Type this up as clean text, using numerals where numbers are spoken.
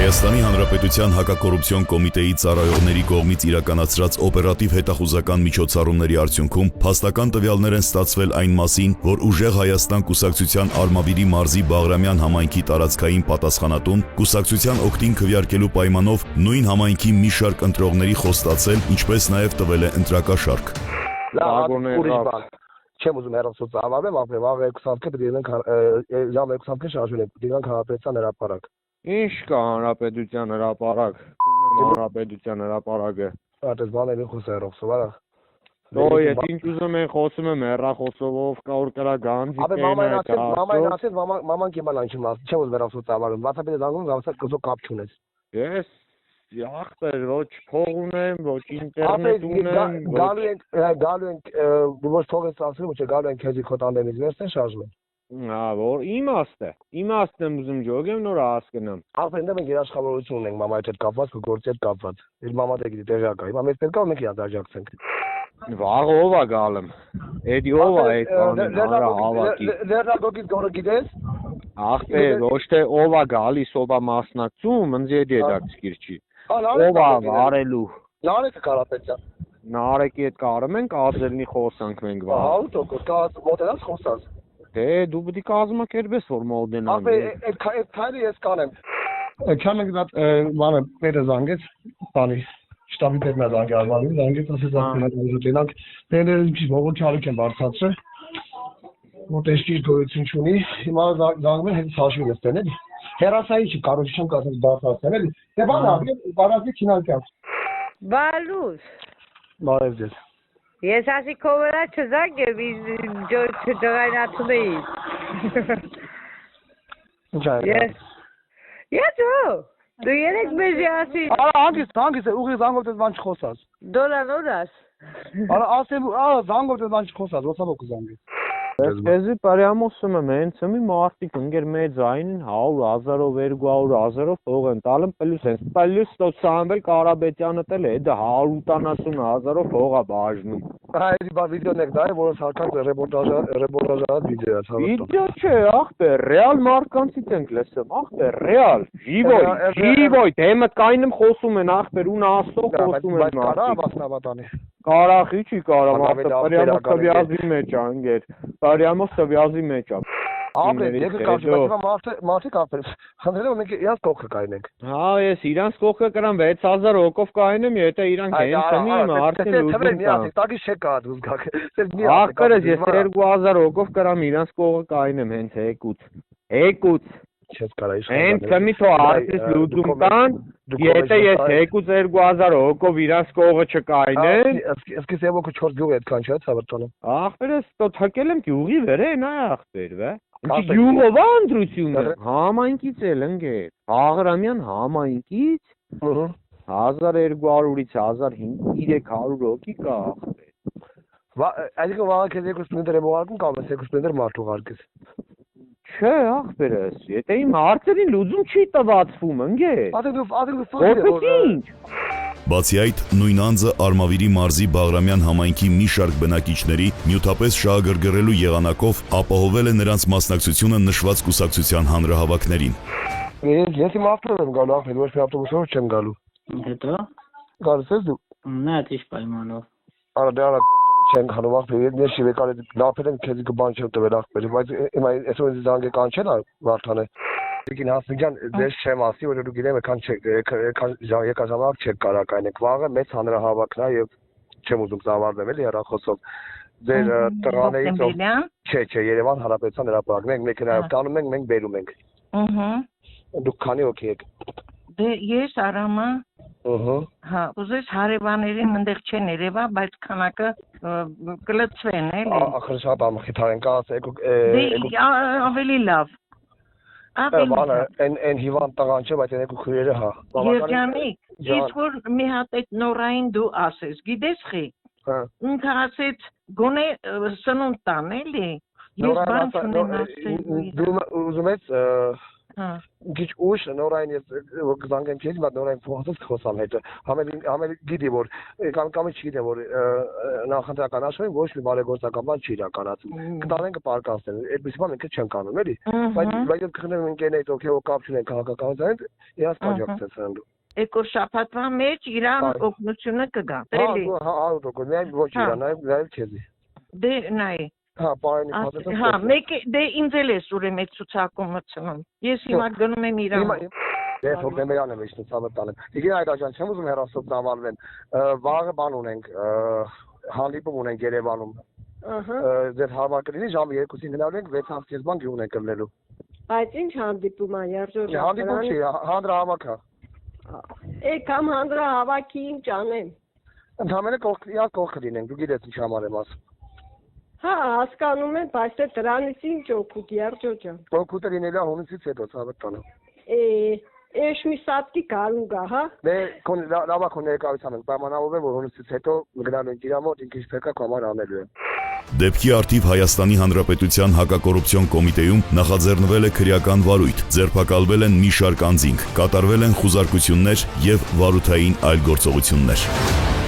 Հայաստանի Հանրապետության հակակոռուպցիոն կոմիտեի ծառայողների կողմից իրականացրած օպերատիվ հետախուզական միջոցառումների արդյունքում փաստական տվյալներ են ստացվել այն մասին, որ Ուժեղ Հայաստան կուսակցության Արմավիրի մարզի Բաղրամյան համայնքի տարածքային պատասխանատուն կուսակցության օգտին քվեարկելու պայմանով նույն համայնքի մի շարք ընտրողների խոստացել, ինչպես նաև տվել է ընտրակաշարք։ Չեմ ուզում հեռացոց ավարեմ, ապրեմ, աղ 2 սանթքը պետք է դրանք ժամ 2 սանթքը շարժվել են, դրանք հանրապետության հրապարակ։ Ինչ կա հանրապետության հրապարակ, հանրապետության հրապարակը։ Այդպես բաներ են խոսել հեռախոսով, արա։ Դո եթե ինչ ուզում են խոսում եմ հեռախոսով, կա որ կրա գանձիկ են, մաման կիմանան չեմ ուզում հեռախոսով ավարեմ, WhatsApp-ից զանգում, WhatsApp-ով կապ չունես։ Ես ախպեր, ոչ փող ունեմ, ոչ ինտերնետ ունեմ, գալու ենք ոչ փող ես ասում, ոչ գալու ենք քեզի քո տանդեմից վերջ են շարժվում։ Հա, որ իմաստ եմ ուզում ջոգեմ, նոր հասկանամ։ Ապա մենք երաշխավորություն ունենք մամայի հետ կապված, քո գործի հետ կապված։ Իր մաման դեպի տեղյակ է։ Հիմա մեզ պետք է մենք իրար աջակցենք։ Վաղ ով է գալım։ Էդի ով է այդ բանը, հավաքի։ Լեռնագոգից գորը գիտես։ Ախպեր, ոչ թե ով է գալիս, ով է մասնակցում, ինձ էդի հետաքրքիր չի։ Ով է վարելու։ Նարեկը Կարապետյան։ Նարեկի հետ կարում ենք ազելնի խոսանք մենք վաղ։ Հա, ու կա մոտենաս խոսած։ Դե դու պետք է կազմակերպես որ մոդենամ։ Ապա այդ քայլը ես կանեմ։ Չանը գնաց բանը պետը զանգեց, բանի շտաբի պետն է զանգել, զանգեց ասեց ասում դրանք տեներից ողոք չալիք են բարձրացրել։ Մոտեստի գոյություն չունի, հիմա զանգում են հենց հաշվի լստեն էլի։ Հերասայի չի կառույցում կազմած բարձրացնել էլի։ Դե բանը բարազի քինալկա։ Բալուս։ Բարև ձեզ։ Ես ասի քո վրա չզանգեմ, չջղայնացում էի։ Ես դու երեք մեզի ասի։ Արա հանգիստ ուղի զանգով դες բան չխոսած։ Դոլան օրաս։ Արա ասեմ, զանգով դες բան չխոսած, ո՞նց ո՞ք զանգի։ Քեզի պարյամոսում եմ հենց մի մարդիկ ընկեր մեծ այն 100,000, 200,000 փող են տալում պլյուս ստոցանվել Կարապետյանը տել է դա 180,000 փող է բաժնում։ Այդ վիդեոն եք դա որը սարքած ռեպորտաժը վիդեո է ցավոտ։ Վիդեո չէ, ախպեր, ռեալ մարդկանցից ենք լսում, ախպեր, ռեալ, ժիվոյ, դեմը կայնում խոսում են ախպեր ու նաստող խոսում են մարդիկ։ Կարախի չի կարող, պարյամոս տվյազի մեջ է ընկեր, պարյամոս տվյազի մեջ է։ Ապրեն, եկը կարճի, բայց մարդիկ ապրեն, խնդրել մենք իրանց կողքը կայնենք։ Հա, ես իրանց կողքը կրամ 6,000 հոգով կայնեմ, եթե իրանք հենց թմի մարդին լուզում տան։ Տակի շեկա դուզ գաք։ Ախպերս ես 2,000 հոգով կրամ իրանց կողքը կայնեմ հենց հեկուց։ Չես կարա Հենց թմի թո արդես լուզում տան, եթե ես հեկուց 2,000 հոգով իրանց կողը չկայնեմ։ Սկիզ եվոքը 4 գյուղ այդքան չէ, ցավրտանը։ Ախպերս տո թակել եմ գյուղի վրա, նա ախպեր, վա։ Ինչ գյուղով է ընտրությունը։ Համայնքից էլ ընկեր։ Բաղրամյան համայնքից 1200-ից 1500 հոգի կա ախպեր։ Այսինքն վաղը քեզ 2 սպինդեր եմ ուղարկում կամ 2 սպինդեր մարդ ուղարկես։ Չէ, ախպերս, եթե իմ հարցերին լուծում չի տվածվում, ընկեր։ Որպես ինչ։ Բացի այդ, նույն անձը Արմավիրի մարզի Բաղրամյան համայնքի մի շարք բնակիչների նյութապես շահագրգռելու եղանակով ապահովել է նրանց մասնակցությունը նշված կուսակցության հանրահավաքներին։ Ես իմ ավտոյով եմ գալու, ախպեր, ոչ մի ավտոբուսով չեմ գալու։ Հետո։ Գալիս ես դու։ Նա դիշ պայմանով։ Արա դե արա չեն գալու, ախպեր, ես շիվ եկալ լապել եմ քեզի կբան չեմ տվել ախպեր, բայց հիմա այսօր ինձ զանգ եկան չէ՞ Վարդանը։ Եկին Հասմիկյան, դες չեմ ասի, որ դու գիտեմ եկա ժամանակ չեք կարա կայնեք։ Վաղը մեծ հանրահավաքն է եւ չեմ ուզում զավարվեմ էլի հեռախոսով։ Ձեր տղաներից չէ, Երևան Հանրապետության հրապարակն ենք, մեքենայով տանում ենք, մենք բերում ենք։ Դուք քանի հոգի եք։ Դե ես Արամը։ Հա, ուզես հարևաններին այնտեղ չեն երևա, բայց քանակը կլծվեն էլի։ Ախր շատ ամխիթար են ասեք։ Դե ավելի լավ։ Այն հիվանդ տղան չէ, բայց այն քույրերը հա։ Երջանիկ, իսկ որ մի հատ այդ նորային դու ասես, գիտես խի։ Ինքը ասեց գոնե սնունդ տան էլի։ Ես բան չունեմ ասել։ Դու ուզում ես Գիչ ուշ նորայն զանգեմ քեզ մատ նորայն փոխած խոսամ հետը համել գիտի որ կամ չգիտեմ որ նախընտրական աշխարհին ոչ մի բարեգործական բան չի իրականացում կտանեն կպարկասեն այդպես բան մենք չենք անում էլի բայց քննում ենք այդ օքեյ կապ չունեն քաղաքականության իրանց կաջակցեն Եկոր շաբաթվա մեջ իրան օգնությունը կգա էլի հա միայն ոչ իրան նաև քեզի դե նայ Հա, պարանի փաստը։ Հա, մեկ դե ինձ էլ է ուրեմն այդ ցուցակումը ցնում։ Ես հիմա գնում եմ իրան։ Դե հոգեմեյան եմ իշտ ցավը տանեմ։ Իգին այդաջան չեմ ուզում հերոսով ծավալվեն։ Վաղը բան ունենք, հանդիպում ունենք Երևանում։ Ձեր հավաքելին ժամը 2-ին գնալու ենք 6 կեսբան գյուղն ենք կլնելու։ Բայց ինչ հանդիպում է Երժոր։ Հանդիպում չի, հանրահավաք է։ Եկամ հանրահավաքի ինչ անեմ։ Ընդհանրապես կողքը լինենք, դու գիտես ինչ համար եմ ասում։ Հա, հասկանում եմ, բայց դե դրանից ինչ օգուտ Երժոր ջան։ Օգուտը լինելա հունիսից հետո ցավը տանը։ Էշ մի սատկի գալու գա, հա։ Դե լավա քո ներկայացան ենք, պայմանավորվել եմ որ հունիսից հետո գնալու ենք իր մոտ, ինքս փեկա կամար անելու եմ։ Դեպքի արդիվ Հայաստանի Հանրապետության հակակոռուպցիոն կոմիտեում նախաձեռնվել է քրեական վարույթ, ձերբակալվել են մի շարք անձինք, կատարվել են խուզարկություններ եւ վարութային այլ գործողություններ։